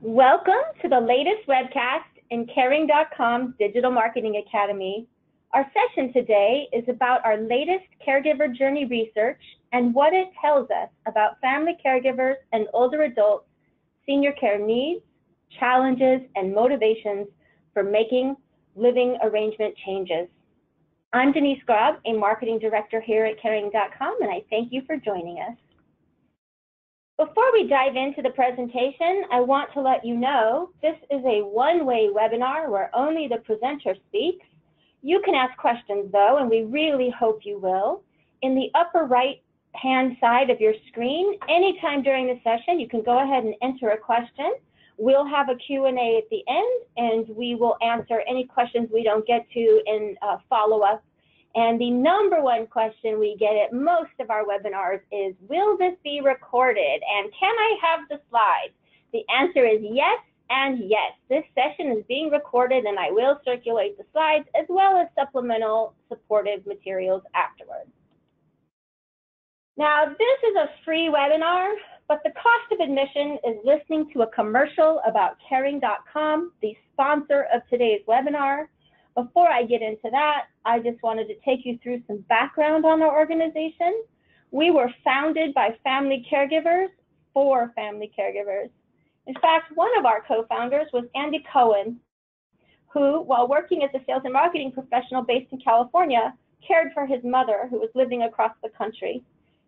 Welcome to the latest webcast in Caring.com's Digital Marketing Academy. Our session today is about our latest caregiver journey research and what it tells us about family caregivers and older adults' senior care needs, challenges, and motivations for making living arrangement changes. I'm Denise Graab, a marketing director here at Caring.com, and I thank you for joining us. Before we dive into the presentation, I want to let you know this is a one-way webinar where only the presenter speaks. You can ask questions though, and we really hope you will. In the upper right-hand side of your screen, anytime during the session, you can go ahead and enter a question. We'll have a Q&A at the end, and we will answer any questions we don't get to in follow-up. And the number one question we get at most of our webinars is, will this be recorded? And can I have the slides? The answer is yes and yes. This session is being recorded and I will circulate the slides as well as supplemental supportive materials afterwards. Now, this is a free webinar, but the cost of admission is listening to a commercial about Caring.com, the sponsor of today's webinar. Before I get into that, I just wanted to take you through some background on our organization. We were founded by family caregivers for family caregivers. In fact, one of our co-founders was Andy Cohen, who, while working as a sales and marketing professional based in California, cared for his mother who was living across the country.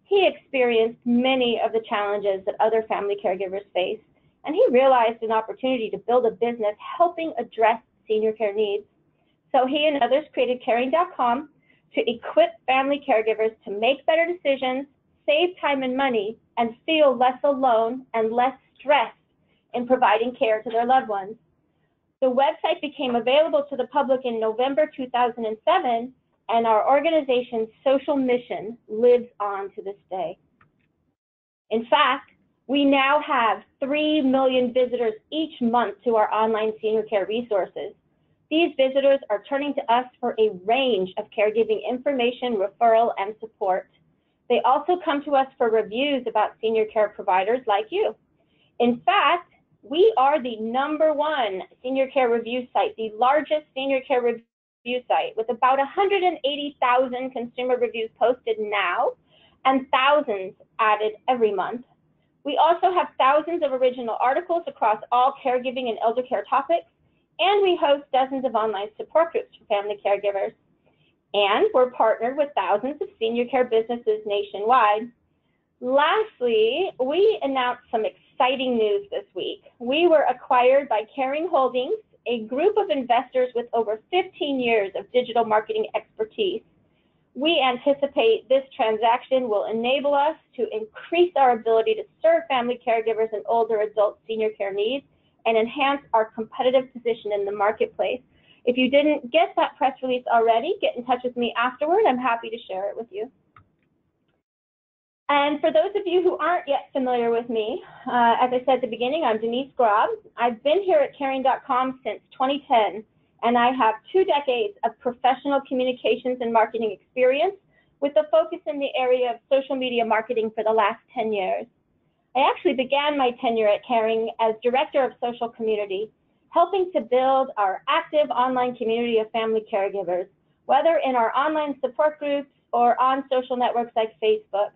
He experienced many of the challenges that other family caregivers face, and he realized an opportunity to build a business helping address senior care needs. So he and others created Caring.com to equip family caregivers to make better decisions, save time and money, and feel less alone and less stressed in providing care to their loved ones. The website became available to the public in November 2007, and our organization's social mission lives on to this day. In fact, we now have 3 million visitors each month to our online senior care resources. These visitors are turning to us for a range of caregiving information, referral, and support. They also come to us for reviews about senior care providers like you. In fact, we are the #1 senior care review site, the largest senior care review site, with about 180,000 consumer reviews posted now and thousands added every month. We also have thousands of original articles across all caregiving and elder care topics, and we host dozens of online support groups for family caregivers. And we're partnered with thousands of senior care businesses nationwide. Lastly, we announced some exciting news this week. We were acquired by Caring Holdings, a group of investors with over 15 years of digital marketing expertise. We anticipate this transaction will enable us to increase our ability to serve family caregivers and older adult senior care needs and enhance our competitive position in the marketplace. If you didn't get that press release already, get in touch with me afterward. I'm happy to share it with you. And for those of you who aren't yet familiar with me, as I said at the beginning, I'm Denise Graab. I've been here at Caring.com since 2010, and I have 2 decades of professional communications and marketing experience with a focus in the area of social media marketing for the last 10 years. I actually began my tenure at Caring as Director of Social Community, helping to build our active online community of family caregivers, whether in our online support groups or on social networks like Facebook.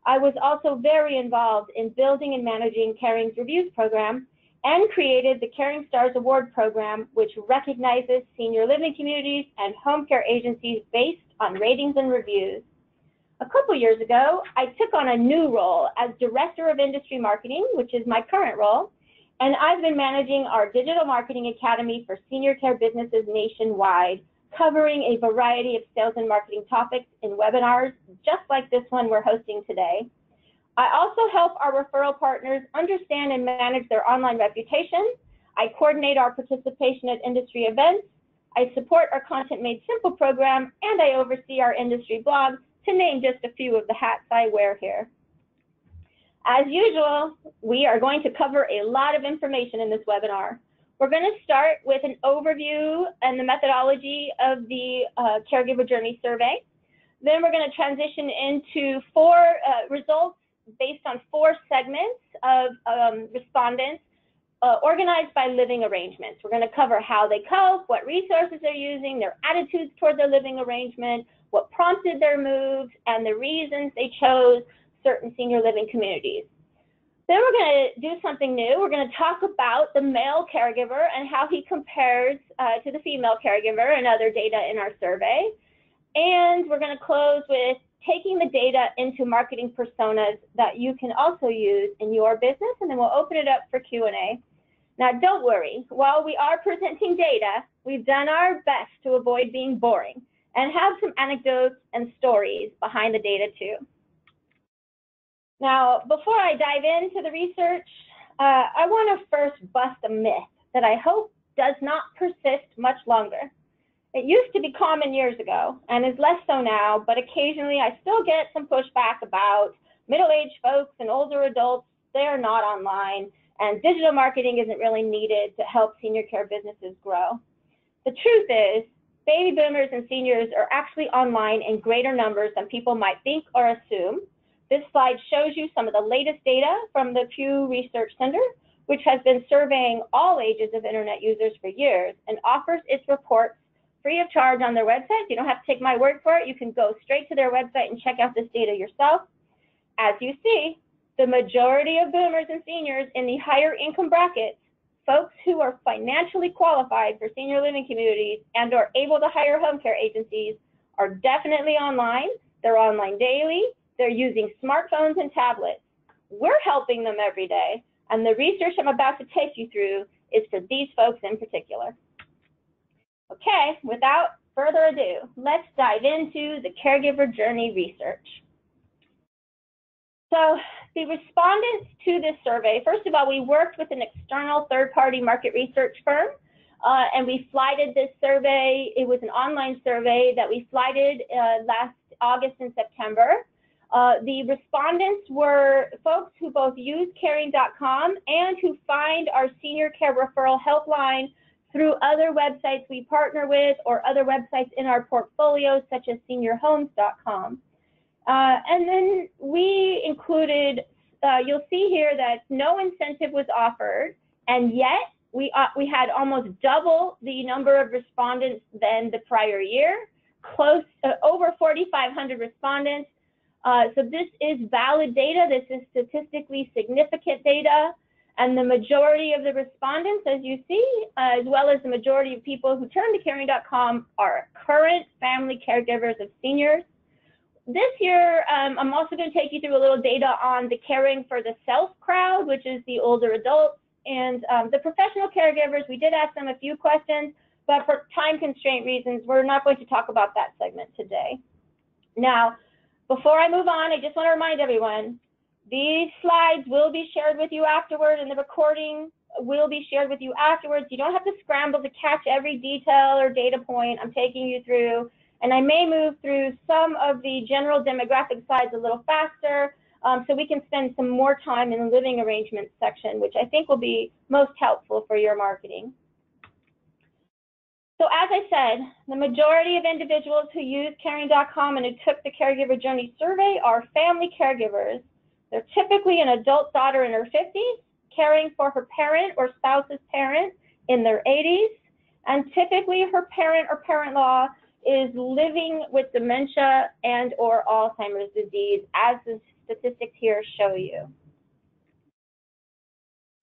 I was also very involved in building and managing Caring's Reviews program and created the Caring Stars Award program, which recognizes senior living communities and home care agencies based on ratings and reviews. A couple years ago, I took on a new role as Director of Industry Marketing, which is my current role, and I've been managing our Digital Marketing Academy for senior care businesses nationwide, covering a variety of sales and marketing topics in webinars, just like this one we're hosting today. I also help our referral partners understand and manage their online reputation. I coordinate our participation at industry events. I support our Content Made Simple program, and I oversee our industry blogs, to name just a few of the hats I wear here. As usual, we are going to cover a lot of information in this webinar. We're going to start with an overview and the methodology of the Caregiver Journey Survey. Then we're going to transition into 4 results based on 4 segments of respondents organized by living arrangements. We're going to cover how they cope, what resources they're using, their attitudes toward their living arrangement, what prompted their moves, and the reasons they chose certain senior living communities. Then we're going to do something new. We're going to talk about the male caregiver and how he compares to the female caregiver and other data in our survey. And we're going to close with taking the data into marketing personas that you can also use in your business, and then we'll open it up for Q&A. Now, don't worry. While we are presenting data, we've done our best to avoid being boring and have some anecdotes and stories behind the data too. Now, before I dive into the research, I want to first bust a myth that I hope does not persist much longer. It used to be common years ago and is less so now, but occasionally I still get some pushback about middle-aged folks and older adults. They're not online, and digital marketing isn't really needed to help senior care businesses grow. The truth is, baby boomers and seniors are actually online in greater numbers than people might think or assume. This slide shows you some of the latest data from the Pew Research Center, which has been surveying all ages of internet users for years and offers its reports free of charge on their website. You don't have to take my word for it. You can go straight to their website and check out this data yourself. As you see, the majority of boomers and seniors in the higher income brackets, folks who are financially qualified for senior living communities and are able to hire home care agencies, are definitely online. They're online daily. They're using smartphones and tablets. We're helping them every day, and the research I'm about to take you through is for these folks in particular. Okay, without further ado, let's dive into the Caregiver Journey research. So the respondents to this survey, first of all, we worked with an external third-party market research firm, and we flighted this survey. It was an online survey that we flighted last August and September. The respondents were folks who both use Caring.com and who find our senior care referral helpline through other websites we partner with or other websites in our portfolio, such as seniorhomes.com. And then we included, you'll see here that no incentive was offered, and yet we had almost double the number of respondents than the prior year, over 4,500 respondents. So this is valid data. This is statistically significant data. And the majority of the respondents, as you see, as well as the majority of people who turn to Caring.com, are current family caregivers of seniors. This year, I'm also going to take you through a little data on the caring for the self crowd, which is the older adults, and the professional caregivers. We did ask them a few questions, but for time constraint reasons, we're not going to talk about that segment today. Now, before I move on, I just want to remind everyone, these slides will be shared with you afterward, and the recording will be shared with you afterwards. You don't have to scramble to catch every detail or data point I'm taking you through, and I may move through some of the general demographic slides a little faster, so we can spend some more time in the living arrangements section, which I think will be most helpful for your marketing. So as I said, the majority of individuals who use Caring.com and who took the Caregiver Journey Survey are family caregivers. They're typically an adult daughter in her 50s, caring for her parent or spouse's parent in their 80s, and typically her parent or parent-in-law is living with dementia and or Alzheimer's disease, as the statistics here show you.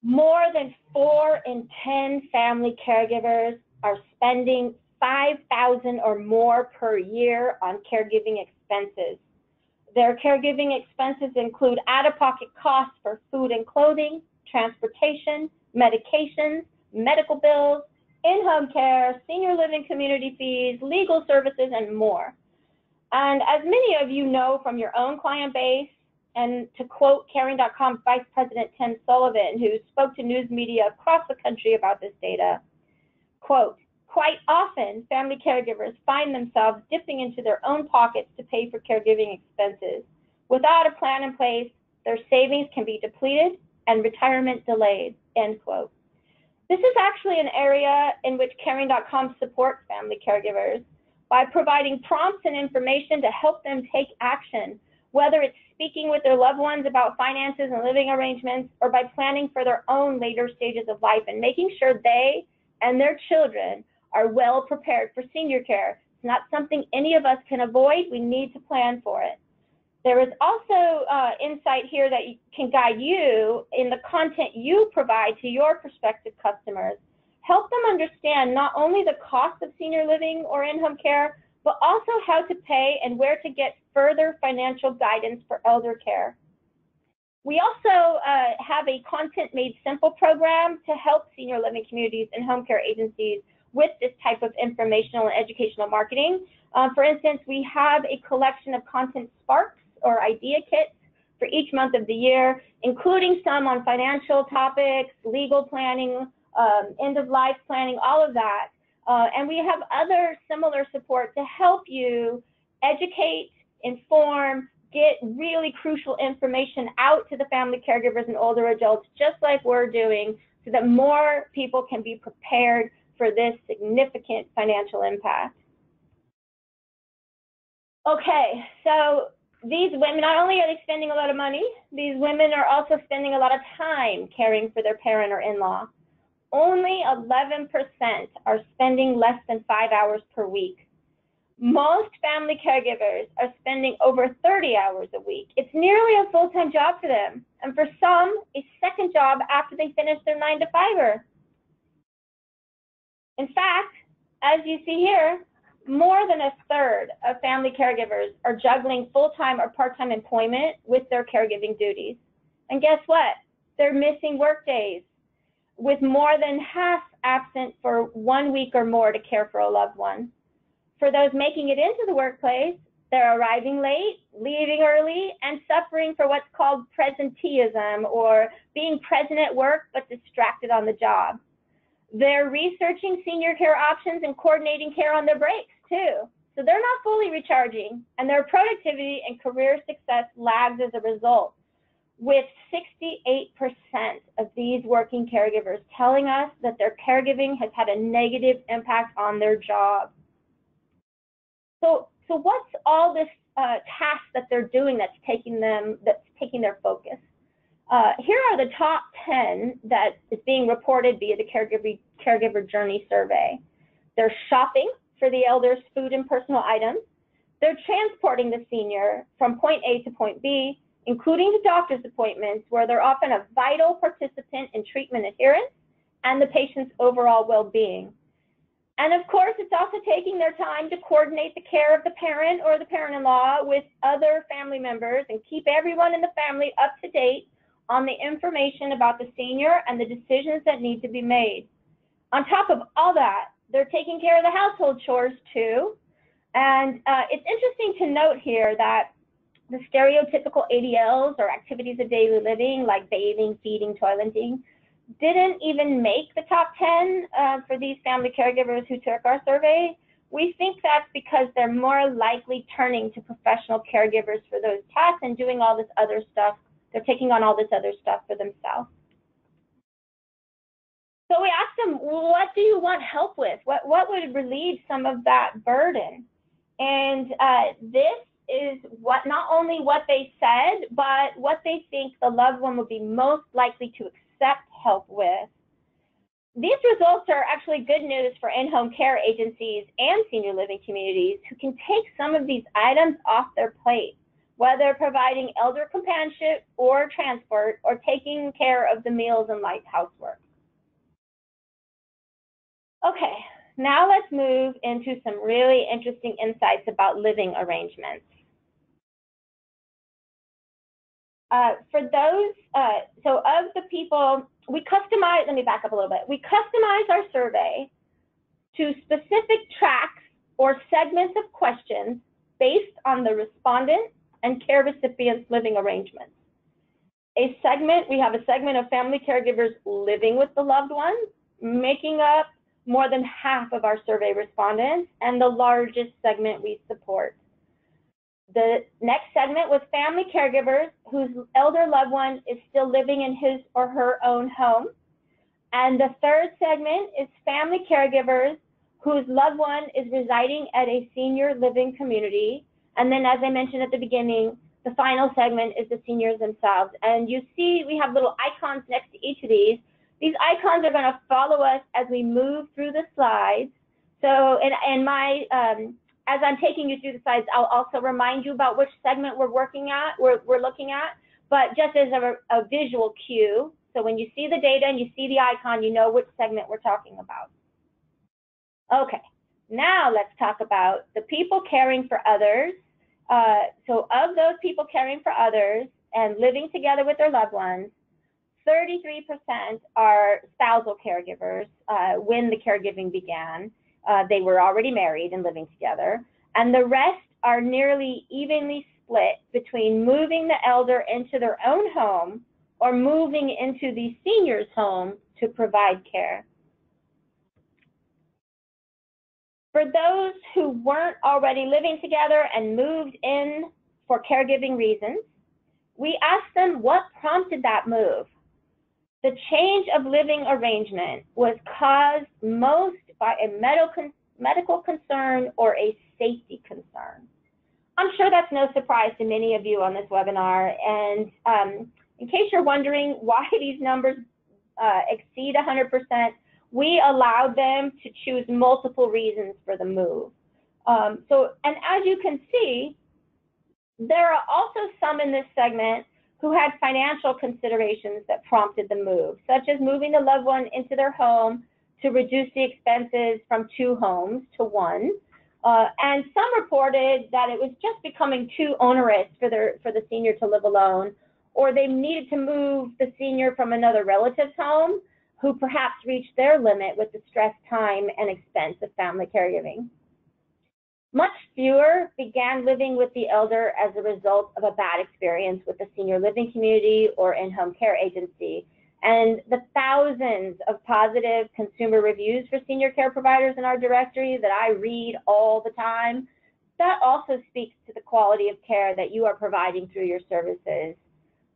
More than 4 in 10 family caregivers are spending $5,000 or more per year on caregiving expenses. Their caregiving expenses include out-of-pocket costs for food and clothing, transportation, medications, medical bills, in-home care, senior living community fees, legal services, and more. And as many of you know from your own client base, and to quote Caring.com's Vice President Tim Sullivan, who spoke to news media across the country about this data, quote, quite often, family caregivers find themselves dipping into their own pockets to pay for caregiving expenses. Without a plan in place, their savings can be depleted and retirement delayed, end quote. This is actually an area in which Caring.com supports family caregivers by providing prompts and information to help them take action whether it's speaking with their loved ones about finances and living arrangements, or by planning for their own later stages of life and making sure they and their children are well prepared for senior care. It's not something any of us can avoid. We need to plan for it. There is also insight here that can guide you in the content you provide to your prospective customers. Help them understand not only the cost of senior living or in-home care, but also how to pay and where to get further financial guidance for elder care. We also have a Content Made Simple program to help senior living communities and home care agencies with this type of informational and educational marketing. For instance, we have a collection of content sparks or idea kits for each month of the year, including some on financial topics, legal planning, end-of-life planning, all of that. And we have other similar support to help you educate, inform, get really crucial information out to the family caregivers and older adults, just like we're doing, so that more people can be prepared for this significant financial impact. Okay, so these women, not only are they spending a lot of money, these women are also spending a lot of time caring for their parent or in-law. Only 11% are spending less than 5 hours per week. Most family caregivers are spending over 30 hours a week. It's nearly a full-time job for them, and for some, a second job after they finish their 9-to-5er. In fact, as you see here, more than a third of family caregivers are juggling full-time or part-time employment with their caregiving duties. And guess what? They're missing work days, with more than half absent for 1 week or more to care for a loved one. For those making it into the workplace, they're arriving late, leaving early, and suffering for what's called presenteeism, or being present at work but distracted on the job. They're researching senior care options and coordinating care on their breaks too. So they're not fully recharging, and their productivity and career success lags as a result, with 68% of these working caregivers telling us that their caregiving has had a negative impact on their job. So what's all this task that they're doing that's taking their focus? Here are the top 10 that is being reported via the Caregiver Journey Survey. They're shopping for the elder's food and personal items. They're transporting the senior from point A to point B, including to doctor's appointments, where they're often a vital participant in treatment adherence and the patient's overall well-being. And of course, it's also taking their time to coordinate the care of the parent or the parent-in-law with other family members and keep everyone in the family up to date on the information about the senior and the decisions that need to be made. On top of all that, they're taking care of the household chores too. And it's interesting to note here that the stereotypical ADLs, or activities of daily living, like bathing, feeding, toileting, didn't even make the top 10 for these family caregivers who took our survey. We think that's because they're more likely turning to professional caregivers for those tasks and doing all this other stuff. They're taking on all this other stuff for themselves. So we asked them, what do you want help with? What would relieve some of that burden? And this is not only what they said, but what they think the loved one would be most likely to accept help with. These results are actually good news for in-home care agencies and senior living communities who can take some of these items off their plate, whether providing elder companionship or transport, or taking care of the meals and light housework. Okay, now let's move into some really interesting insights about living arrangements. For those, so of the people, we customize, let me back up a little bit. We customize our survey to specific tracks or segments of questions based on the respondent and care recipient's living arrangements. We have a segment of family caregivers living with the loved one, making up more than half of our survey respondents and the largest segment we support. The next segment was family caregivers whose elder loved one is still living in his or her own home. And the third segment is family caregivers whose loved one is residing at a senior living community. And then, as I mentioned at the beginning, the final segment is the seniors themselves. And you see we have little icons next to each of these. These icons are going to follow us as we move through the slides. So, as I'm taking you through the slides, I'll also remind you about which segment we're looking at, but just as a visual cue. So when you see the data and you see the icon, you know which segment we're talking about. Okay, now let's talk about the people caring for others. So of those people caring for others and living together with their loved ones, 33% are spousal caregivers when the caregiving began. They were already married and living together. And the rest are nearly evenly split between moving the elder into their own home or moving into the senior's home to provide care. For those who weren't already living together and moved in for caregiving reasons, we asked them what prompted that move. The change of living arrangement was caused most by a medical concern or a safety concern. I'm sure that's no surprise to many of you on this webinar. And in case you're wondering why these numbers exceed 100%, we allowed them to choose multiple reasons for the move. And as you can see, there are also some in this segment who had financial considerations that prompted the move, such as moving the loved one into their home to reduce the expenses from 2 homes to 1. And some reported that it was just becoming too onerous for the senior to live alone, or they needed to move the senior from another relative's home who perhaps reached their limit with the stress, time, and expense of family caregiving. Much fewer began living with the elder as a result of a bad experience with the senior living community or in-home care agency. And the thousands of positive consumer reviews for senior care providers in our directory that I read all the time, that also speaks to the quality of care that you are providing through your services.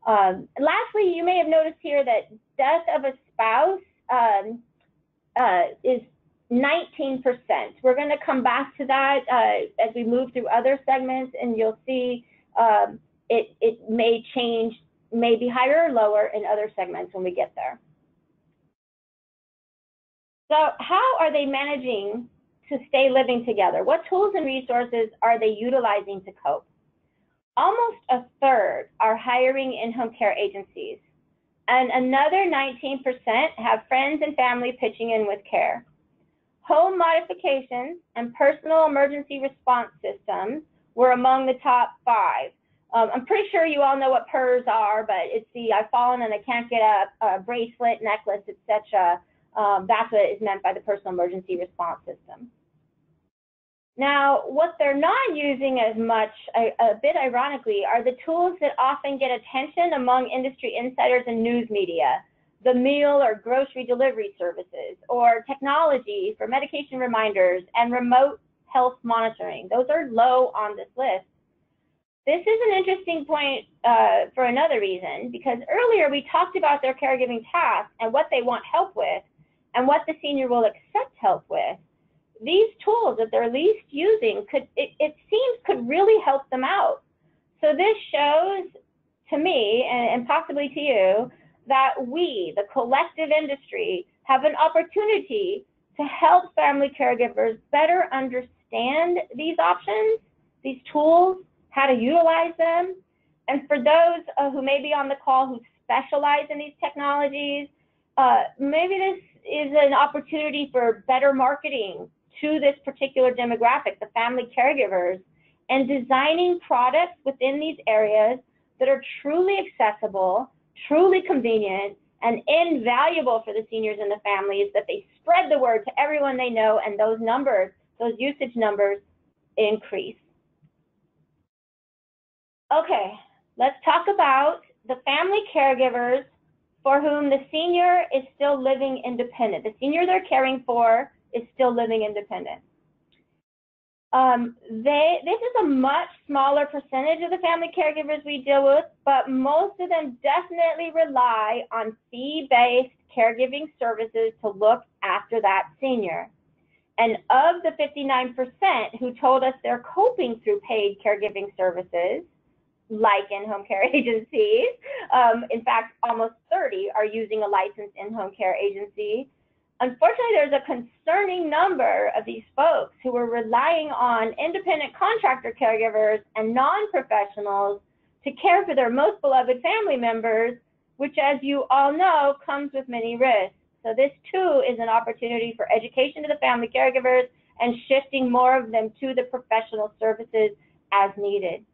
Lastly, you may have noticed here that death of a spouse is 19%. We're going to come back to that as we move through other segments, and you'll see it may change, may be higher or lower in other segments when we get there. So how are they managing to stay living together? What tools and resources are they utilizing to cope? Almost a third are hiring in-home care agencies, and another 19% have friends and family pitching in with care. Home modifications and personal emergency response systems were among the top 5. I'm pretty sure you all know what PERS are, but it's the I've fallen and I can't get a bracelet, necklace, etc. That's what is meant by the personal emergency response system. Now, what they're not using as much, a bit ironically, are the tools that often get attention among industry insiders and news media, the meal or grocery delivery services, or technology for medication reminders and remote health monitoring. Those are low on this list. This is an interesting point for another reason, because earlier we talked about their caregiving tasks and what they want help with and what the senior will accept help with. These tools that they're least using it seems could really help them out. So this shows to me, and possibly to you, that we, the collective industry, have an opportunity to help family caregivers better understand these options, these tools, how to utilize them. And for those who may be on the call who specialize in these technologies, maybe this is an opportunity for better marketing to this particular demographic, the family caregivers, and designing products within these areas that are truly accessible, truly convenient, and invaluable for the seniors and the families, that they spread the word to everyone they know, and those numbers, those usage numbers, increase. Okay, let's talk about the family caregivers for whom the senior is still living independent. The senior they're caring for is still living independent. This is a much smaller percentage of the family caregivers we deal with, but most of them definitely rely on fee-based caregiving services to look after that senior. And of the 59% who told us they're coping through paid caregiving services, like in-home care agencies. In fact, almost 30 are using a licensed in-home care agency. Unfortunately, there's a concerning number of these folks who are relying on independent contractor caregivers and non-professionals to care for their most beloved family members, which, as you all know, comes with many risks. So this too is an opportunity for education to the family caregivers and shifting more of them to the professional services as needed.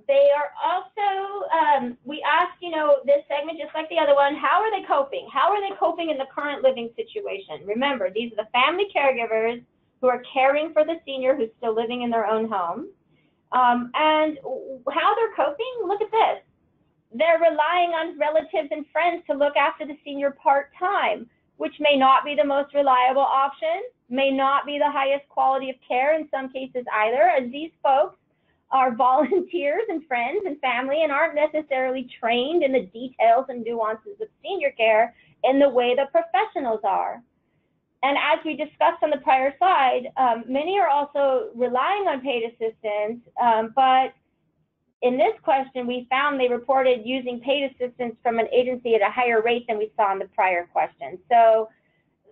They are also, we asked, this segment, just like the other one, how are they coping? How are they coping in the current living situation? Remember, these are the family caregivers who are caring for the senior who's still living in their own home. And how they're coping, look at this. They're relying on relatives and friends to look after the senior part-time, which may not be the most reliable option, may not be the highest quality of care in some cases either, as these folks are volunteers and friends and family and aren't necessarily trained in the details and nuances of senior care in the way the professionals are. And as we discussed on the prior slide, many are also relying on paid assistance, but in this question, we found they reported using paid assistance from an agency at a higher rate than we saw in the prior question. So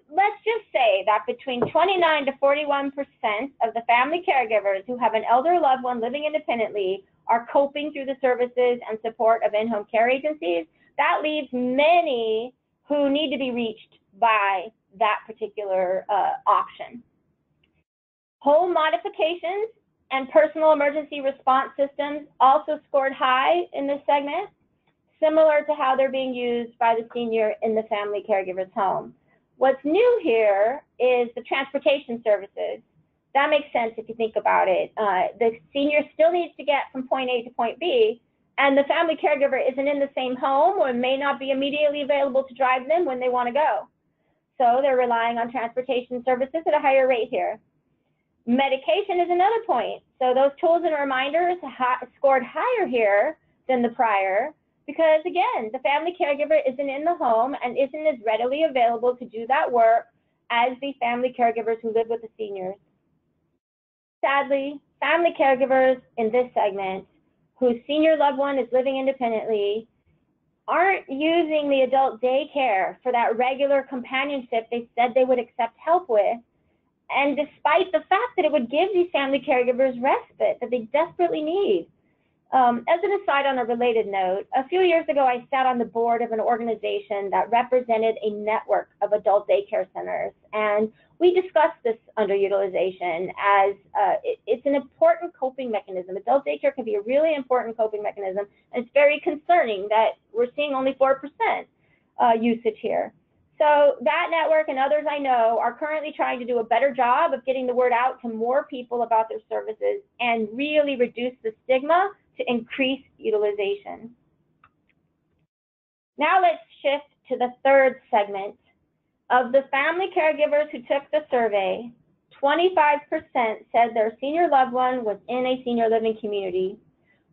let's just say that between 29 to 41% of the family caregivers who have an elder loved one living independently are coping through the services and support of in-home care agencies. That leaves many who need to be reached by that particular option. Home modifications and personal emergency response systems also scored high in this segment, similar to how they're being used by the senior in the family caregiver's home. What's new here is the transportation services. That makes sense if you think about it. The senior still needs to get from point A to point B, and the family caregiver isn't in the same home or may not be immediately available to drive them when they want to go. So they're relying on transportation services at a higher rate here. Medication is another point. So those tools and reminders scored higher here than the prior because, again, the family caregiver isn't in the home and isn't as readily available to do that work as the family caregivers who live with the seniors. Sadly, family caregivers in this segment whose senior loved one is living independently aren't using the adult daycare for that regular companionship they said they would accept help with. And despite the fact that it would give these family caregivers respite that they desperately need. As an aside on a related note, a few years ago, I sat on the board of an organization that represented a network of adult daycare centers. And we discussed this underutilization as it's an important coping mechanism. Adult daycare can be a really important coping mechanism. And it's very concerning that we're seeing only 4% usage here. So that network and others I know are currently trying to do a better job of getting the word out to more people about their services and really reduce the stigma to increase utilization. Now let's shift to the third segment. Of the family caregivers who took the survey, 25% said their senior loved one was in a senior living community.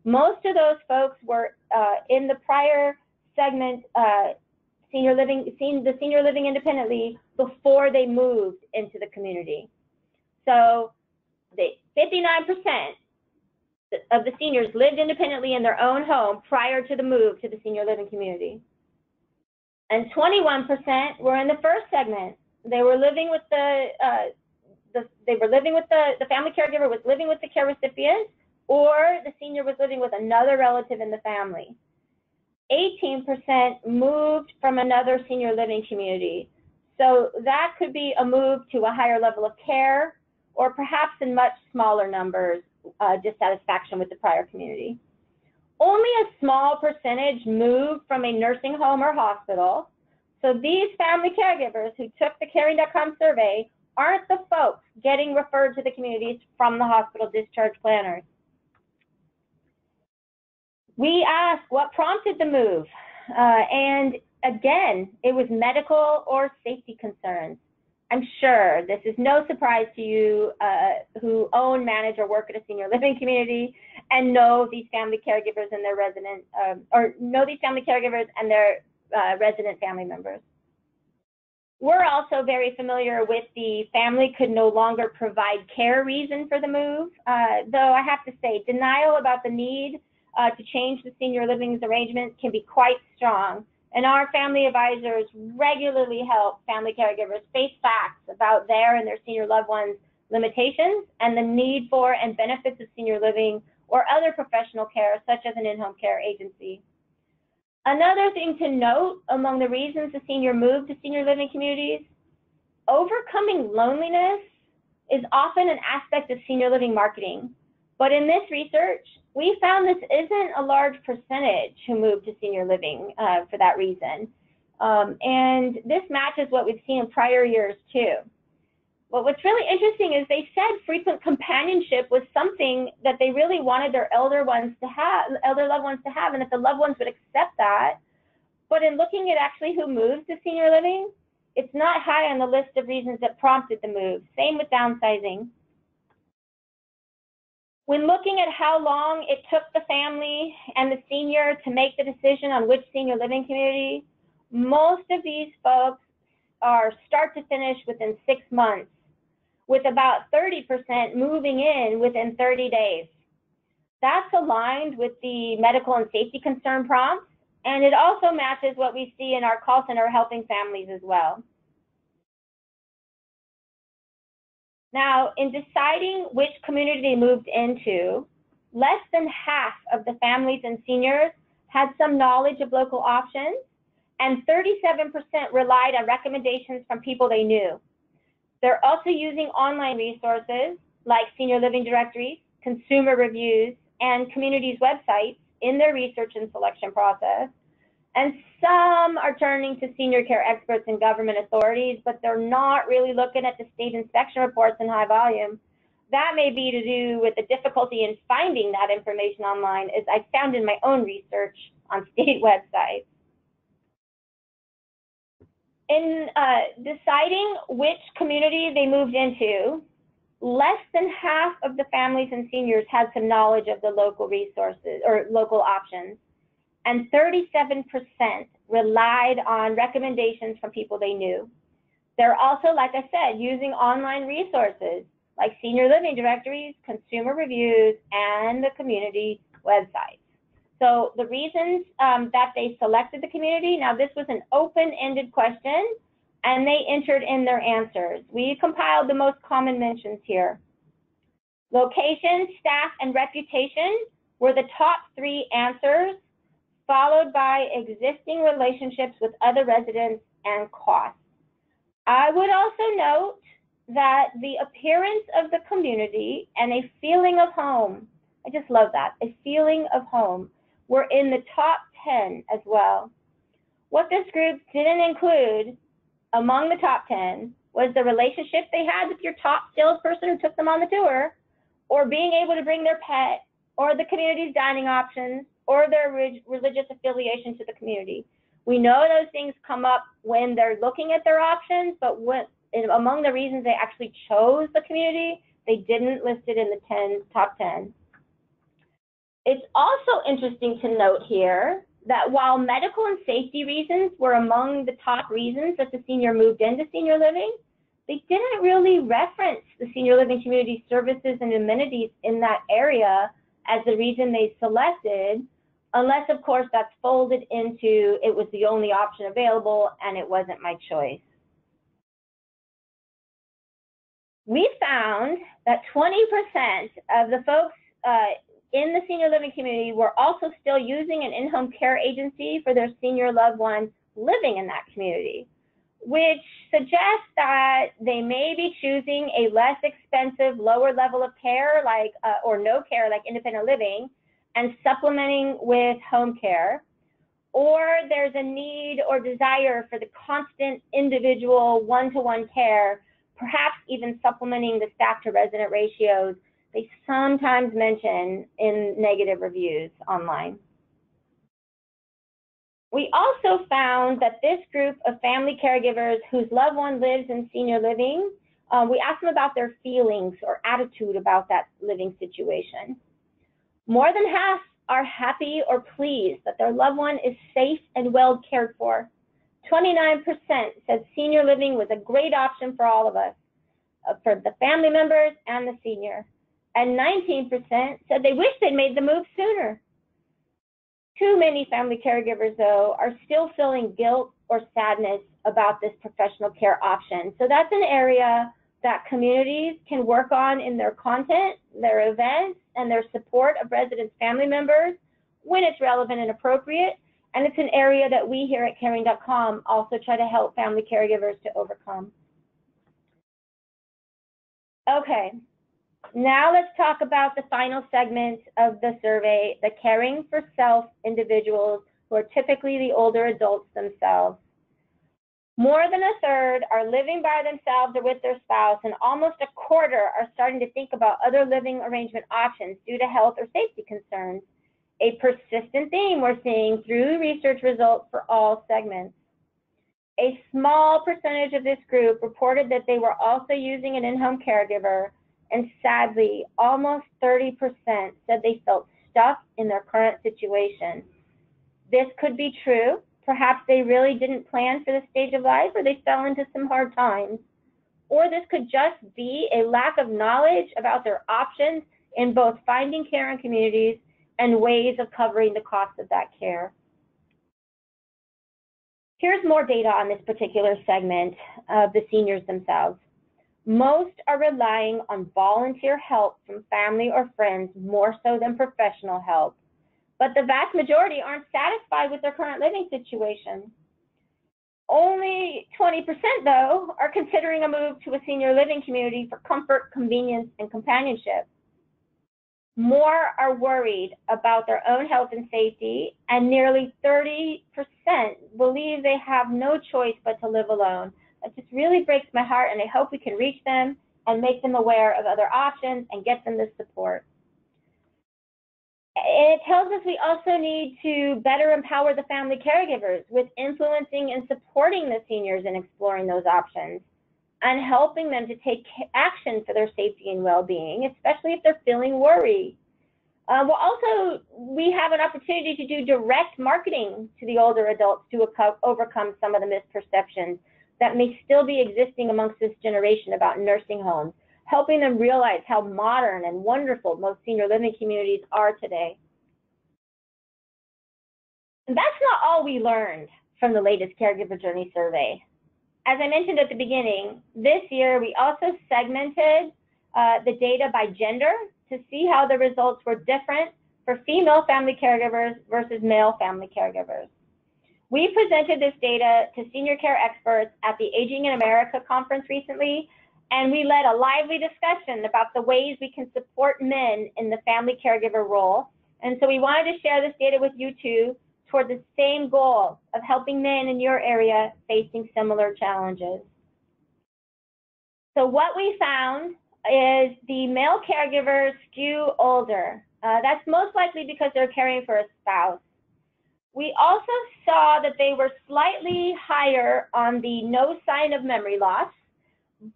Most of those folks were in the prior segment, the senior living independently before they moved into the community. So 59% of the seniors lived independently in their own home prior to the move to the senior living community. And 21% were in the first segment. They were living with the family caregiver was living with the care recipient, or the senior was living with another relative in the family. 18% moved from another senior living community. So that could be a move to a higher level of care, or perhaps in much smaller numbers, dissatisfaction with the prior community. Only a small percentage moved from a nursing home or hospital. So these family caregivers who took the Caregiving survey aren't the folks getting referred to the communities from the hospital discharge planners. We asked what prompted the move, and again, it was medical or safety concerns. I'm sure this is no surprise to you who own, manage, or work at a senior living community and know these family caregivers and their resident, or know these family caregivers and their resident family members. We're also very familiar with the family could no longer provide care reason for the move, though I have to say denial about the need to change the senior living arrangement can be quite strong. And our family advisors regularly help family caregivers face facts about their and their senior loved ones' limitations and the need for and benefits of senior living or other professional care, such as an in-home care agency. Another thing to note among the reasons the senior moved to senior living communities, overcoming loneliness is often an aspect of senior living marketing. But in this research, we found this isn't a large percentage who moved to senior living for that reason. And this matches what we've seen in prior years too. But what's really interesting is they said frequent companionship was something that they really wanted their elder loved ones to have, and that the loved ones would accept that. But in looking at actually who moves to senior living, it's not high on the list of reasons that prompted the move. Same with downsizing. When looking at how long it took the family and the senior to make the decision on which senior living community, most of these folks are start to finish within 6 months, with about 30% moving in within 30 days. That's aligned with the medical and safety concern prompts, and it also matches what we see in our call center helping families as well. Now, in deciding which community they moved into, less than half of the families and seniors had some knowledge of local options, and 37% relied on recommendations from people they knew. They're also using online resources like senior living directories, consumer reviews, and communities' websites in their research and selection process. And some are turning to senior care experts and government authorities, but they're not really looking at the state inspection reports in high volume. That may be to do with the difficulty in finding that information online, as I found in my own research on state websites. In deciding which community they moved into, less than half of the families and seniors had some knowledge of the local resources or local options, and 37% relied on recommendations from people they knew. They're also, like I said, using online resources like senior living directories, consumer reviews, and the community websites. So the reasons that they selected the community, now this was an open-ended question, and they entered in their answers. We compiled the most common mentions here. Location, staff, and reputation were the top 3 answers, followed by existing relationships with other residents and costs. I would also note that the appearance of the community and a feeling of home, I just love that, a feeling of home, were in the top 10 as well. What this group didn't include among the top 10 was the relationship they had with your top salesperson who took them on the tour, or being able to bring their pet, or the community's dining options, or their religious affiliation to the community. We know those things come up when they're looking at their options, but among the reasons they actually chose the community, they didn't list it in the top 10. It's also interesting to note here that while medical and safety reasons were among the top reasons that the senior moved into senior living, they didn't really reference the senior living community services and amenities in that area as the reason they selected, unless, of course, that's folded into it was the only option available and it wasn't my choice. We found that 20% of the folks in the senior living community were also still using an in-home care agency for their senior loved ones living in that community, which suggests that they may be choosing a less expensive, lower level of care, like or no care, like independent living, and supplementing with home care, or there's a need or desire for the constant individual one-to-one care, perhaps even supplementing the staff to resident ratios they sometimes mention in negative reviews online. We also found that this group of family caregivers whose loved one lives in senior living, we asked them about their feelings or attitude about that living situation. More than half are happy or pleased that their loved one is safe and well cared for. 29% said senior living was a great option for all of us, for the family members and the senior. And 19% said they wish they'd made the move sooner. Too many family caregivers, though, are still feeling guilt or sadness about this professional care option. So that's an area that communities can work on in their content, their events, and their support of residents' family members when it's relevant and appropriate. And it's an area that we here at Caring.com also try to help family caregivers to overcome. Okay, now let's talk about the final segment of the survey, the caring for self individuals who are typically the older adults themselves. More than a third are living by themselves or with their spouse, and almost a quarter are starting to think about other living arrangement options due to health or safety concerns. A persistent theme we're seeing through research results for all segments. A small percentage of this group reported that they were also using an in-home caregiver, and sadly, almost 30% said they felt stuck in their current situation. This could be true. Perhaps they really didn't plan for this stage of life, or they fell into some hard times. Or this could just be a lack of knowledge about their options in both finding care in communities and ways of covering the cost of that care. Here's more data on this particular segment of the seniors themselves. Most are relying on volunteer help from family or friends more so than professional help, but the vast majority aren't satisfied with their current living situation. Only 20%, though, are considering a move to a senior living community for comfort, convenience, and companionship. More are worried about their own health and safety, and nearly 30% believe they have no choice but to live alone. It just really breaks my heart, and I hope we can reach them and make them aware of other options and get them the support. It tells us we also need to better empower the family caregivers with influencing and supporting the seniors in exploring those options and helping them to take action for their safety and well-being, especially if they're feeling worried. We have an opportunity to do direct marketing to the older adults to overcome some of the misperceptions that may still be existing amongst this generation about nursing homes, helping them realize how modern and wonderful most senior living communities are today. And that's not all we learned from the latest Caregiver Journey Survey. As I mentioned at the beginning, this year we also segmented the data by gender to see how the results were different for female family caregivers versus male family caregivers. We presented this data to senior care experts at the Aging in America conference recently, and we led a lively discussion about the ways we can support men in the family caregiver role. And so we wanted to share this data with you too, toward the same goal of helping men in your area facing similar challenges. So what we found is the male caregivers skew older. That's most likely because they're caring for a spouse. We also saw that they were slightly higher on the no sign of memory loss,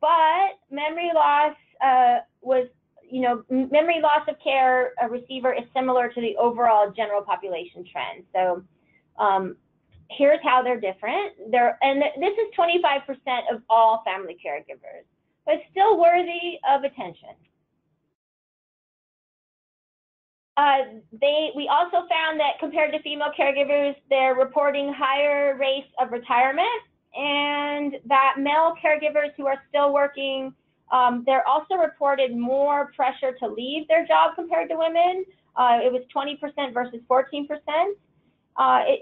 but memory loss memory loss of care receiver is similar to the overall general population trend. So here's how they're different. And this is 25% of all family caregivers, but still worthy of attention. We also found that compared to female caregivers, they're reporting higher rates of retirement, and that male caregivers who are still working, they're also reported more pressure to leave their job compared to women. It was 20% versus 14%.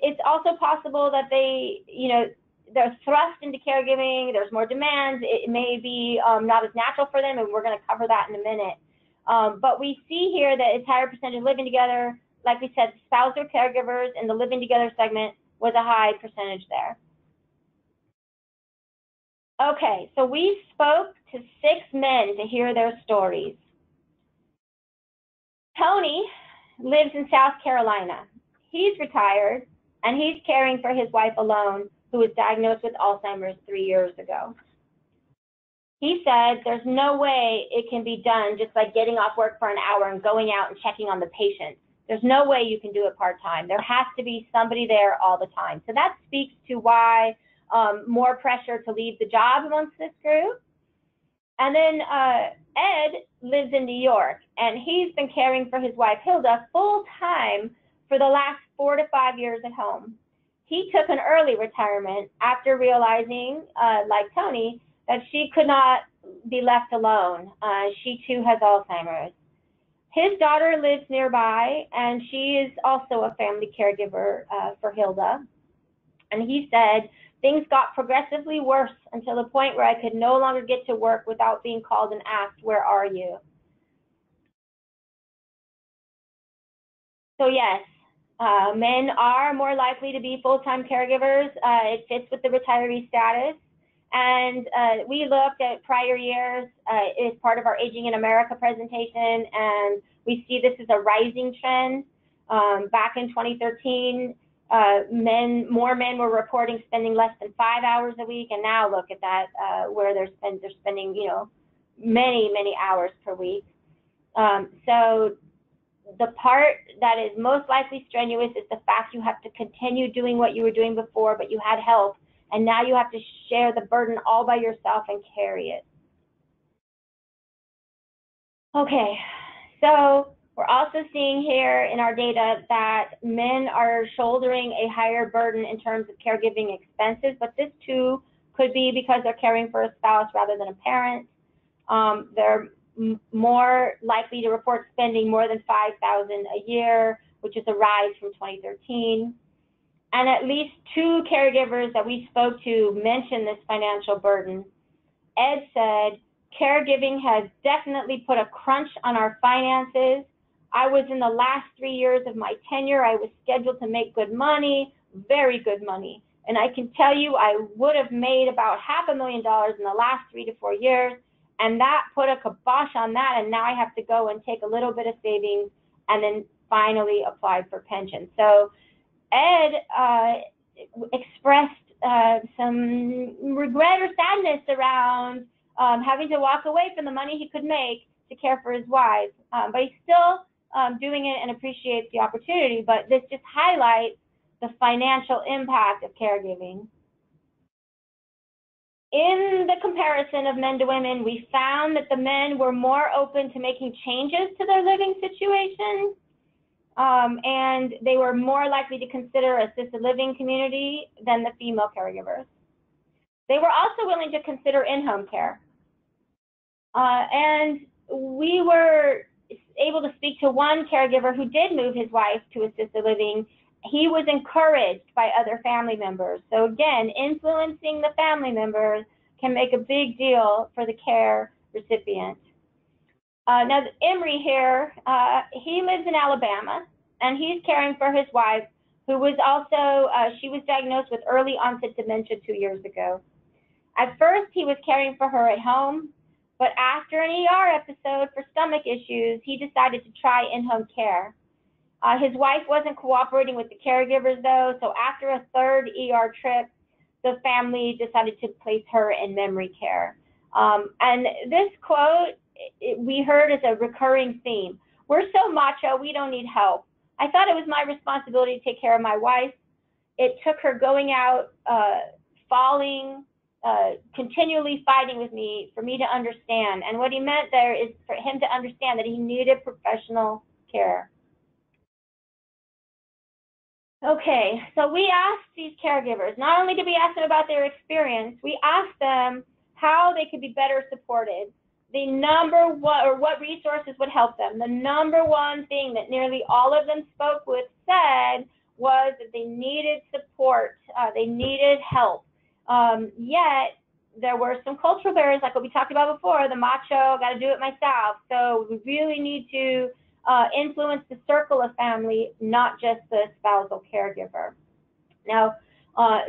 It's also possible that they're thrust into caregiving. There's more demands. It may be not as natural for them, and we're going to cover that in a minute. But we see here that it's higher percentage living together. Like we said, spousal caregivers in the living together segment was a high percentage there. Okay, so we spoke to 6 men to hear their stories. Tony lives in South Carolina. He's retired, and he's caring for his wife alone, who was diagnosed with Alzheimer's 3 years ago. He said there's no way it can be done just like getting off work for an hour and going out and checking on the patient. There's no way you can do it part-time. There has to be somebody there all the time. So that speaks to why more pressure to leave the job amongst this group. And then Ed lives in New York, and he's been caring for his wife, Hilda, full-time for the last 4 to 5 years at home. He took an early retirement after realizing, like Tony, that she could not be left alone. She too has Alzheimer's. His daughter lives nearby, and she is also a family caregiver for Hilda. And he said, things got progressively worse until the point where I could no longer get to work without being called and asked, where are you? So yes, men are more likely to be full-time caregivers. It fits with the retiree status. And we looked at prior years as part of our Aging in America presentation, and we see this is a rising trend. Back in 2013, more men were reporting spending less than 5 hours a week, and now look at that, where they're spending, you know, many hours per week. So the part that is most likely strenuous is the fact you have to continue doing what you were doing before, but you had help, and now you have to share the burden all by yourself and carry it. Okay, so we're also seeing here in our data that men are shouldering a higher burden in terms of caregiving expenses, but this too could be because they're caring for a spouse rather than a parent. They're more likely to report spending more than $5,000 a year, which is a rise from 2013. And at least 2 caregivers that we spoke to mentioned this financial burden. Ed said, caregiving has definitely put a crunch on our finances. I was in the last 3 years of my tenure, I was scheduled to make good money, very good money. And I can tell you I would have made about $500,000 in the last 3 to 4 years. And that put a kibosh on that, and now I have to go and take a little bit of savings and then finally apply for pension. So Ed expressed some regret or sadness around having to walk away from the money he could make to care for his wife, but he's still doing it and appreciates the opportunity. But this just highlights the financial impact of caregiving. In the comparison of men to women, we found that the men were more open to making changes to their living situation, and they were more likely to consider assisted living community than the female caregivers. They were also willing to consider in-home care. And we were able to speak to one caregiver who did move his wife to assisted living. He was encouraged by other family members. So again, influencing the family members can make a big deal for the care recipient. Now, Emery here, he lives in Alabama, and he's caring for his wife, who was also, she was diagnosed with early onset dementia 2 years ago. At first, he was caring for her at home, but after an ER episode for stomach issues, he decided to try in-home care. His wife wasn't cooperating with the caregivers, though, so after a 3rd ER trip, the family decided to place her in memory care. And this quote, we heard as a recurring theme. We're so macho, we don't need help. I thought it was my responsibility to take care of my wife. It took her going out, falling, continually fighting with me for me to understand. And what he meant there is for him to understand that he needed professional care. Okay, so we asked these caregivers, not only did we ask them about their experience, we asked them how they could be better supported. The number one, or what resources would help them. The number one thing that nearly all of them spoke with said was that they needed support, they needed help. Yet there were some cultural barriers, like what we talked about before, the macho, got to do it myself. So we really need to influence the circle of family, not just the spousal caregiver. Now,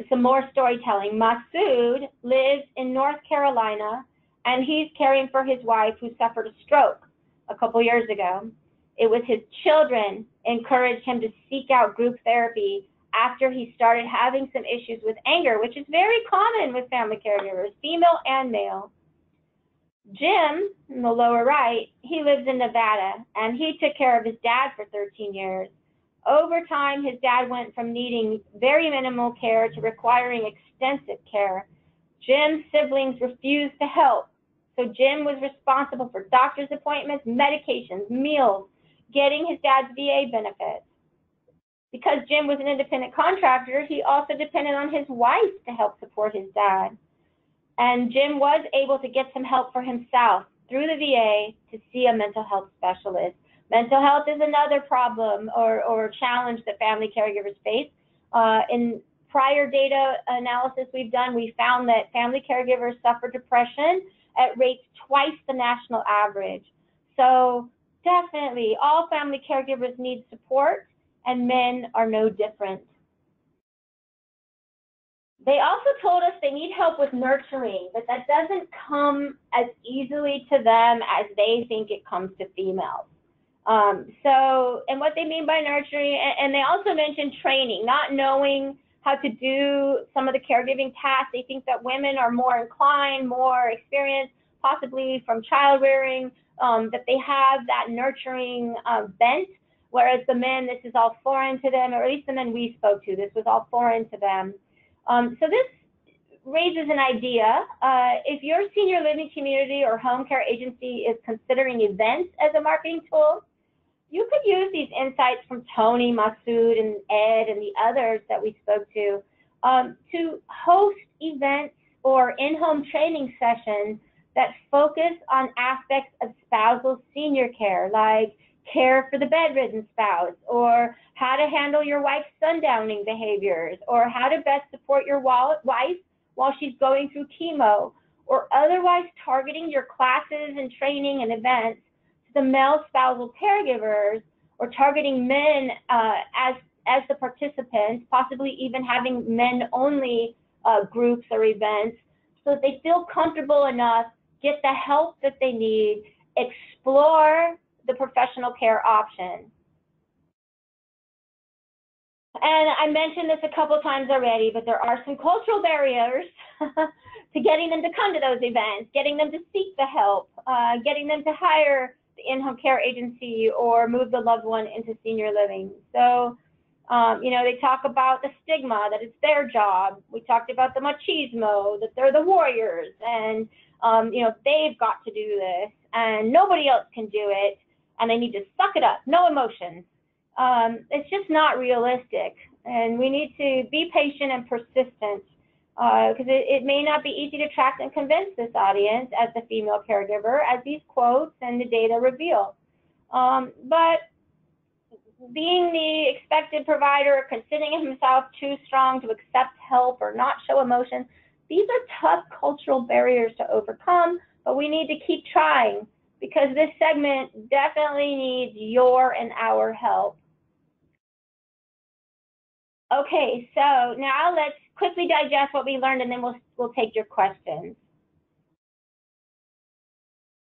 some more storytelling. Masood lives in North Carolina, and he's caring for his wife who suffered a stroke a couple years ago. It was his children encouraged him to seek out group therapy after he started having some issues with anger, which is very common with family caregivers, female and male. Jim, in the lower right, he lives in Nevada, and he took care of his dad for 13 years. Over time, his dad went from needing very minimal care to requiring extensive care. Jim's siblings refused to help, so Jim was responsible for doctor's appointments, medications, meals, getting his dad's VA benefits. Because Jim was an independent contractor, he also depended on his wife to help support his dad. And Jim was able to get some help for himself through the VA to see a mental health specialist. Mental health is another problem or challenge that family caregivers face. In prior data analysis we've done, we found that family caregivers suffer depression at rates twice the national average. So definitely, all family caregivers need support, and men are no different. They also told us they need help with nurturing, but that doesn't come as easily to them as they think it comes to females. And what they mean by nurturing, and they also mentioned training, not knowing how to do some of the caregiving tasks. They think that women are more inclined, more experienced, possibly from child rearing, that they have that nurturing bent, whereas the men, this is all foreign to them, or at least the men we spoke to, this was all foreign to them. So this raises an idea. If your senior living community or home care agency is considering events as a marketing tool, you could use these insights from Tony, Masood, and Ed, and the others that we spoke to host events or in-home training sessions that focus on aspects of spousal senior care, like care for the bedridden spouse, or how to handle your wife's sundowning behaviors, or how to best support your wife while she's going through chemo, or otherwise targeting your classes and training and events to the male spousal caregivers, or targeting men as the participants, possibly even having men-only groups or events, so that they feel comfortable enough, get the help that they need, explore the professional care option. And I mentioned this a couple times already, but there are some cultural barriers to getting them to come to those events, getting them to seek the help, getting them to hire the in-home care agency or move the loved one into senior living. So, they talk about the stigma, that it's their job. We talked about the machismo, that they're the warriors, and, they've got to do this, and nobody else can do it, and they need to suck it up, no emotions. It's just not realistic, and we need to be patient and persistent, because it may not be easy to attract and convince this audience as the female caregiver, as these quotes and the data reveal. But being the expected provider or considering himself too strong to accept help or not show emotion, these are tough cultural barriers to overcome, but we need to keep trying, because this segment definitely needs your and our help. Okay, so now let's quickly digest what we learned, and then we'll take your questions.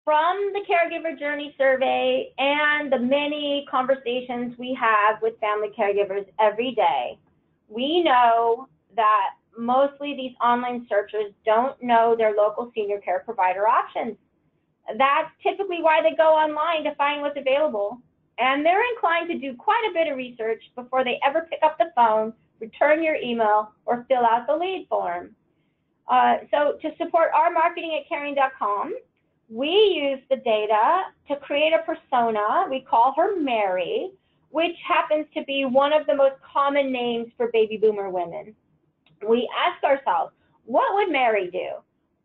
From the Caregiver Journey Survey and the many conversations we have with family caregivers every day, we know that mostly these online searchers don't know their local senior care provider options. That's typically why they go online to find what's available. And they're inclined to do quite a bit of research before they ever pick up the phone, return your email, or fill out the lead form. So to support our marketing at caring.com, we use the data to create a persona. We call her Mary, which happens to be one of the most common names for baby boomer women. We ask ourselves, what would Mary do?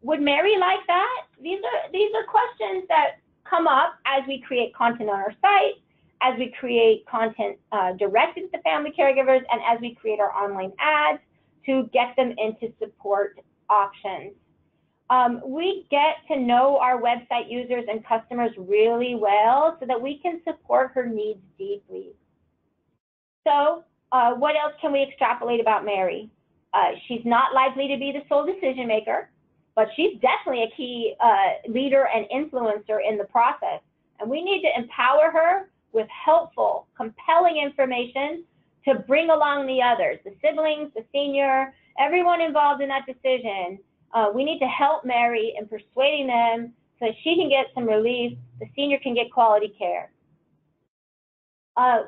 Would Mary like that? These are questions that come up as we create content on our site, as we create content directed to family caregivers, and as we create our online ads to get them into support options. We get to know our website users and customers really well so that we can support her needs deeply. So what else can we extrapolate about Mary? She's not likely to be the sole decision maker, but she's definitely a key leader and influencer in the process. And we need to empower her with helpful, compelling information to bring along the others, the siblings, the senior, everyone involved in that decision. We need to help Mary in persuading them so that she can get some relief, the senior can get quality care.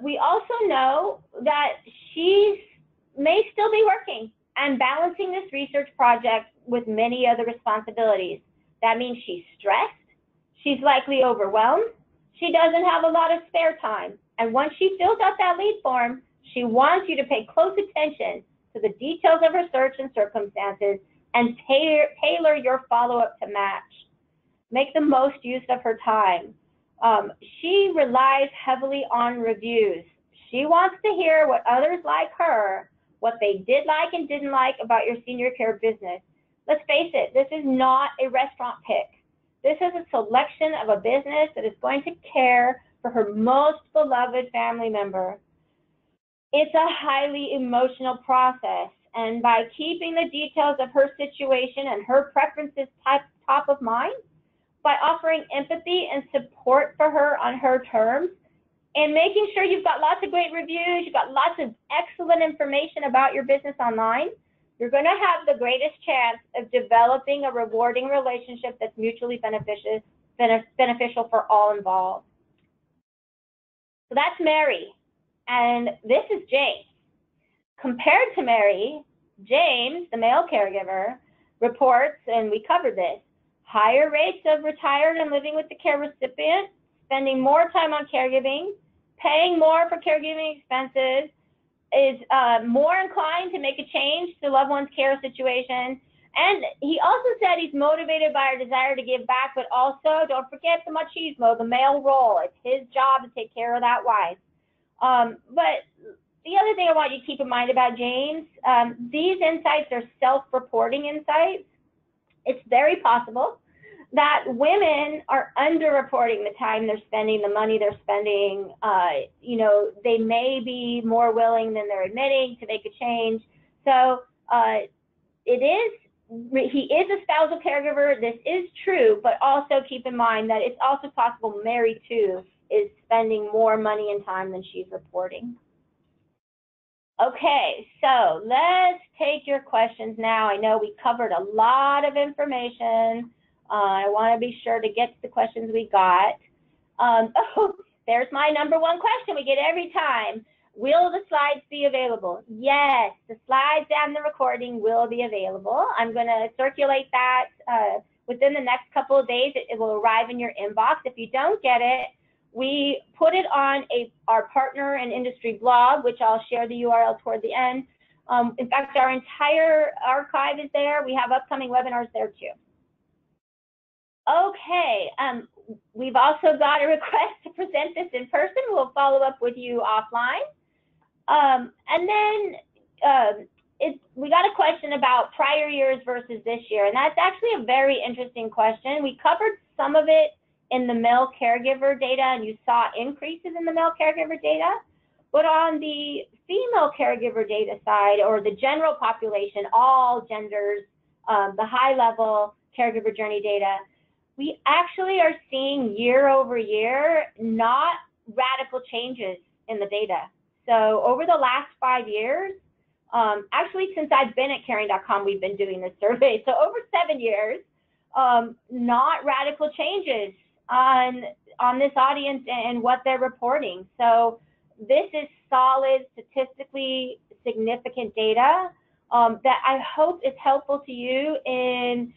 We also know that she may still be working and balancing this research project with many other responsibilities. That means she's stressed, she's likely overwhelmed, she doesn't have a lot of spare time. And once she fills out that lead form, she wants you to pay close attention to the details of her search and circumstances and tailor your follow-up to match. Make the most use of her time. She relies heavily on reviews. She wants to hear what others like her, what they did like and didn't like about your senior care business. Let's face it, this is not a restaurant pick. This is a selection of a business that is going to care for her most beloved family member. It's a highly emotional process, and by keeping the details of her situation and her preferences top of mind, by offering empathy and support for her on her terms, and making sure you've got lots of great reviews, you've got lots of excellent information about your business online, you're going to have the greatest chance of developing a rewarding relationship that's mutually beneficial for all involved. So that's Mary, and this is James. Compared to Mary, James, the male caregiver, reports, and we covered this, higher rates of retired and living with the care recipient, spending more time on caregiving, paying more for caregiving expenses, is more inclined to make a change to loved one's care situation. And he also said he's motivated by a desire to give back, but also don't forget the machismo, the male role. It's his job to take care of that wife. But the other thing I want you to keep in mind about James, these insights are self-reporting insights. It's very possible that women are underreporting the time they're spending, the money they're spending. You know, they may be more willing than they're admitting to make a change. So he is a spousal caregiver. This is true, but also keep in mind that it's also possible Mary too is spending more money and time than she's reporting. Okay, so let's take your questions now. I know we covered a lot of information. I want to be sure to get to the questions we got. Oh, there's my number one question we get every time. Will the slides be available? Yes, the slides and the recording will be available. I'm going to circulate that within the next couple of days. It will arrive in your inbox. If you don't get it, we put it on our partner and industry blog, which I'll share the URL toward the end. In fact, our entire archive is there. We have upcoming webinars there too. Okay, we've also got a request to present this in person. We'll follow up with you offline. And then we got a question about prior years versus this year, and that's actually a very interesting question. We covered some of it in the male caregiver data, and you saw increases in the male caregiver data. But on the female caregiver data side, or the general population, all genders, the high-level caregiver journey data, we actually are seeing year over year not radical changes in the data. So over the last 5 years, actually since I've been at caring.com, we've been doing this survey. So over 7 years, not radical changes on this audience and what they're reporting. So this is solid, statistically significant data that I hope is helpful to you in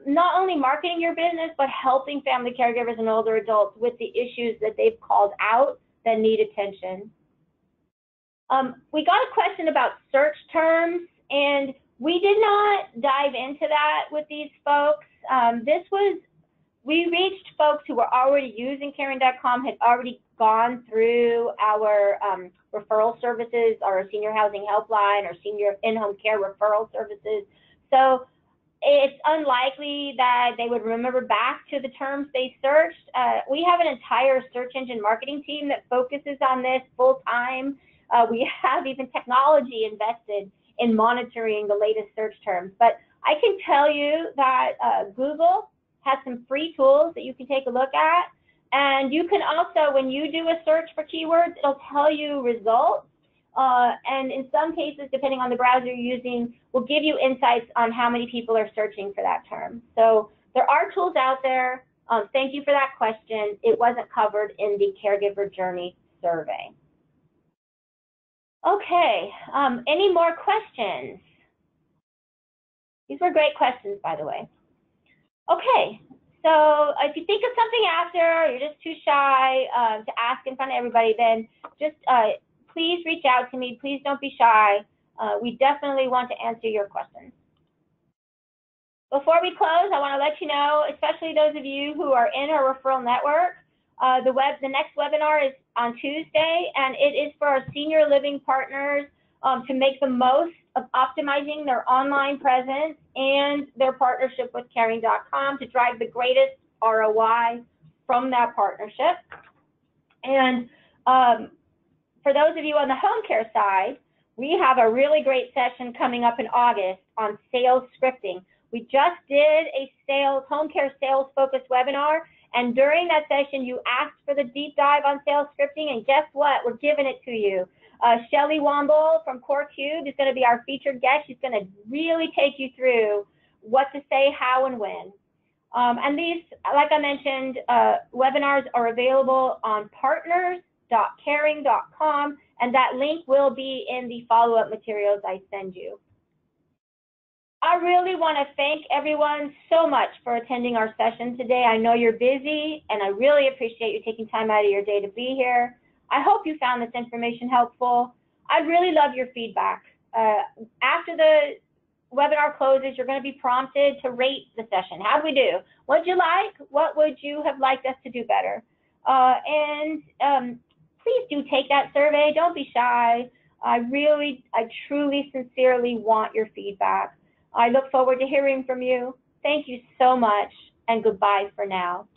not only marketing your business, but helping family caregivers and older adults with the issues that they've called out that need attention. We got a question about search terms, and we did not dive into that with these folks. We reached folks who were already using caring.com, had already gone through our referral services, our senior housing helpline, or senior in-home care referral services. So it's unlikely that they would remember back to the terms they searched. We have an entire search engine marketing team that focuses on this full time. We have even technology invested in monitoring the latest search terms. But I can tell you that Google has some free tools that you can take a look at. And you can also, when you do a search for keywords, it'll tell you results. And in some cases, depending on the browser you're using, will give you insights on how many people are searching for that term. So there are tools out there. Thank you for that question. It wasn't covered in the caregiver journey survey. Okay, any more questions? These were great questions, by the way. Okay, so if you think of something after, you're just too shy to ask in front of everybody, then just please reach out to me. Please don't be shy. We definitely want to answer your questions. Before we close, I want to let you know, especially those of you who are in our referral network, the next webinar is on Tuesday, and it is for our senior living partners to make the most of optimizing their online presence and their partnership with Caring.com to drive the greatest ROI from that partnership. And for those of you on the home care side, we have a really great session coming up in August on sales scripting. We just did a home care sales focused webinar, and during that session, you asked for the deep dive on sales scripting, and guess what? We're giving it to you. Shelly Womble from CoreCube is going to be our featured guest. She's going to really take you through what to say, how, and when. And these, like I mentioned, webinars are available on partners.caring.com, and that link will be in the follow-up materials I send you. I really want to thank everyone so much for attending our session today. I know you're busy, and I really appreciate you taking time out of your day to be here. I hope you found this information helpful. I'd really love your feedback. After the webinar closes, you're going to be prompted to rate the session. How did we do? What did you like? What would you have liked us to do better? Please do take that survey. Don't be shy. I truly, sincerely want your feedback. I look forward to hearing from you. Thank you so much, and goodbye for now.